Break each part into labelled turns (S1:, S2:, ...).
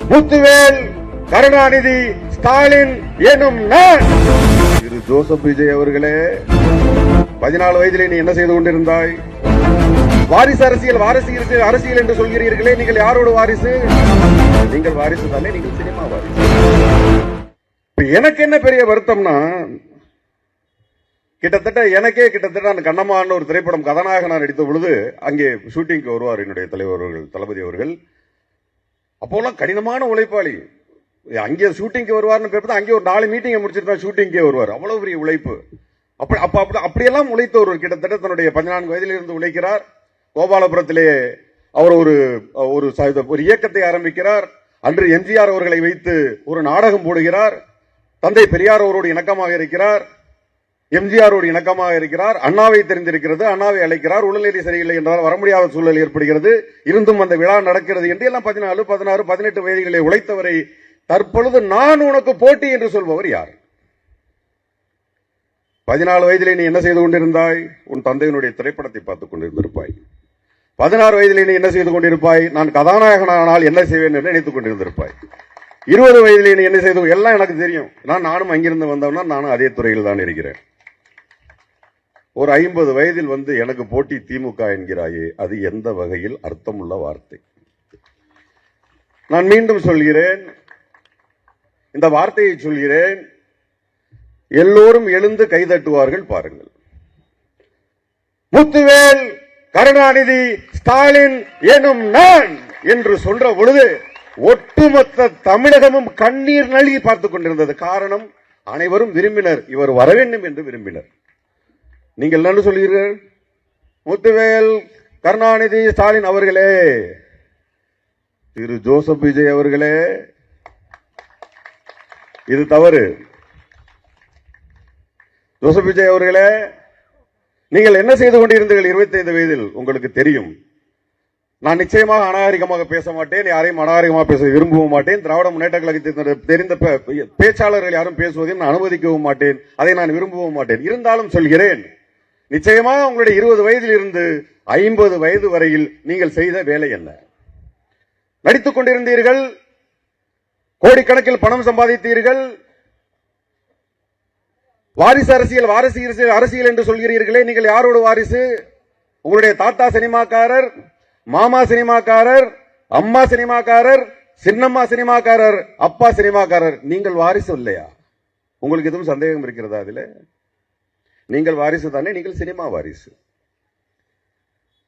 S1: முத்துவேல் கருணாநிதி ஸ்டாலின் எனும் நான். திரு ஜோசப் விஜய் அவர்களே, 14 வயதிலே நீ என்ன செய்து கொண்டிருந்தாய்? வாரிசு அரசியல் அரசியல் என்று சொல்கிறீர்களே, நீங்கள் யாரோட வாரிசு? நீங்கள் வாரிசு தானே, நீங்கள் சினிமா வாரிசு. எனக்கு என்ன பெரிய வருத்தம்னா, கிட்டத்தட்ட அந்த கண்ணம்மான்னு ஒரு திரைப்படம் கதாநாயகன் நான் நடித்த பொழுது அங்கே ஷூட்டிங்க்கு வருவார் என்னுடைய தலைவர் அவர்கள், தளபதி அவர்கள். அப்போலாம் கடினமான உழைப்பாளி. அங்கே ஷூட்டிங்க்கு வருவார்னு பேப்பர், அங்கே ஒரு 4 மீட்டிங்கை முடிச்சிட்டு தான் ஷூட்டிங்கே வருவார். அவ்வளவு பெரிய உழைப்பு. அப்படியெல்லாம் உழைத்த ஒரு கிட்டத்தட்ட தன்னுடைய 14 வயதிலிருந்து உழைக்கிறார். கோபாலபுரத்திலே அவர் ஒரு இயக்கத்தை ஆரம்பிக்கிறார். அன்று எம்ஜிஆர் அவர்களை வைத்து ஒரு நாடகம் போடுகிறார். தந்தை பெரியார் அவரோடு இணக்கமாக இருக்கிறார். எம்ஜிஆரோடு இணக்கமாக இருக்கிறார். அண்ணாவை தெரிந்திருக்கிறது. அண்ணாவை அழைக்கிறார். உடல்நிலை சரியில்லை என்றால் வர முடியாத சூழல் ஏற்படுகிறது. இருந்தும் அந்த விழா நடக்கிறது என்று எல்லாம் 14, 16, 18 வயதிலே உழைத்தவரை தற்பொழுது நான் உனக்கு போட்டி என்று சொல்பவர் யார்? 14 வயதிலே நீ என்ன செய்து கொண்டிருந்தாய்? உன் தந்தையினுடைய திரைப்படத்தை பார்த்துக் கொண்டிருந்திருப்பாய். 16 வயதிலே நீ என்ன செய்து கொண்டிருப்பாய்? நான் கதாநாயகனானால் என்ன செய்வேன் என்று நினைத்துக் கொண்டிருந்திருப்பாய். 20 வயதிலே நீ என்ன செய்து, எல்லாம் எனக்கு தெரியும். நானும் அங்கிருந்து வந்தவனா, நானும் அதே துறையில் தான் இருக்கிறேன். ஒரு 50 வயதில் வந்து எனக்கு போட்டி திமுக என்கிறாயே, அது எந்த வகையில் அர்த்தமுள்ள வார்த்தை? நான் மீண்டும் சொல்கிறேன், இந்த வார்த்தையை சொல்கிறேன். எல்லோரும் எழுந்து கைதட்டுவார்கள் பாருங்கள். முத்துவேல் கருணாநிதி ஸ்டாலின் எனும் நான் என்று சொல்ற பொழுது ஒட்டுமொத்த தமிழகமும் கண்ணீர் நல்கி பார்த்துக் கொண்டிருந்தது. காரணம், அனைவரும் விரும்பினர், இவர் வர வேண்டும் என்று விரும்பினர். நீங்கள் என்ன சொல்கிறீர்கள்? முத்துவேல் கருணாநிதி ஸ்டாலின் அவர்களே, திரு ஜோசப் விஜய் அவர்களே, இது தவறு. ஜோசப் விஜய் அவர்களே, நீங்கள் என்ன செய்து கொண்டிருந்தீர்கள் 25 வயதில்? உங்களுக்கு தெரியும். நான் நிச்சயமாக அநாகரிகமாக பேச மாட்டேன், யாரையும் அநாகரிகமாக பேச விரும்பவும் மாட்டேன். திராவிட முன்னேற்ற கழகத்தை தெரிந்த பேச்சாளர்கள் யாரும் பேசுவதையும் நான் அனுமதிக்கவும் மாட்டேன், அதை நான் விரும்பவும் மாட்டேன். இருந்தாலும் சொல்கிறேன், நிச்சயமாக உங்களுடைய 20 வயதில் இருந்து 50 வயது வரையில் நீங்கள் செய்த வேலை என்ன? நடித்துக் கொண்டிருந்தீர்கள், கோடிக்கணக்கில் பணம் சம்பாதித்தீர்கள். வாரிசு அரசியல் என்று சொல்கிறீர்களே, நீங்கள் யாரோட வாரிசு? உங்களுடைய தாத்தா சினிமாக்காரர், மாமா சினிமாக்காரர், அம்மா சினிமாக்காரர், சின்னம்மா சினிமாக்காரர், அப்பா சினிமாக்காரர். நீங்கள் வாரிசு இல்லையா? உங்களுக்கு எதுவும் சந்தேகம் இருக்கிறதா? அதில் நீங்கள் வாரிசு தானே, நீங்கள் சினிமா வாரிசு.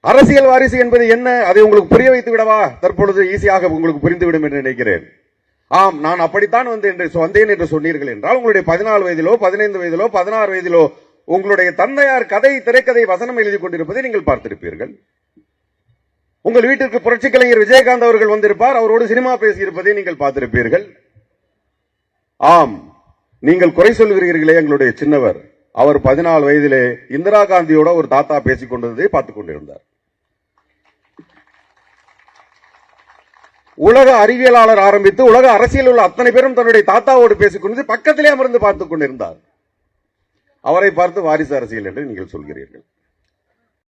S1: அரசியல் வாரிசு என்பது என்ன? அதை உங்களுக்கு புரிய வைத்து விடவா? தற்பொழுது ஈஸியாக உங்களுக்கு புரிந்துவிடும் என்று நினைக்கிறேன். ஆம், நான் அப்படித்தான் வந்தேன் என்று சொன்னீர்கள் என்றால், உங்களுடைய 14 வயதிலோ 15 வயதிலோ 16 வயதிலோ உங்களுடைய தந்தையார் திரைக்கதை வசனம் எழுதி கொண்டிருப்பதை நீங்கள் பார்த்திருப்பீர்கள். உங்கள் வீட்டிற்கு புரட்சி கலைஞர் விஜயகாந்த் அவர்கள் வந்திருப்பார், அவரோடு சினிமா பேசியிருப்பதை நீங்கள் பார்த்திருப்பீர்கள். ஆம், நீங்கள் குறை சொல்கிறீர்களே எங்களுடைய சின்னவர், அவர் 14 வயதிலே இந்திரா காந்தியோட ஒரு தாத்தா பேசிக் கொண்டதை பார்த்துக் கொண்டிருந்தார். உலக அறிவியலாளர் ஆரம்பித்து உலக அரசியல் உள்ள அத்தனை பேரும் தன்னுடைய தாத்தாவோடு பேசிக் கொண்டு பக்கத்திலே அமர்ந்து பார்த்துக் கொண்டிருந்தார். அவரை பார்த்து வாரிசு அரசியல் என்று நீங்கள் சொல்கிறீர்கள்.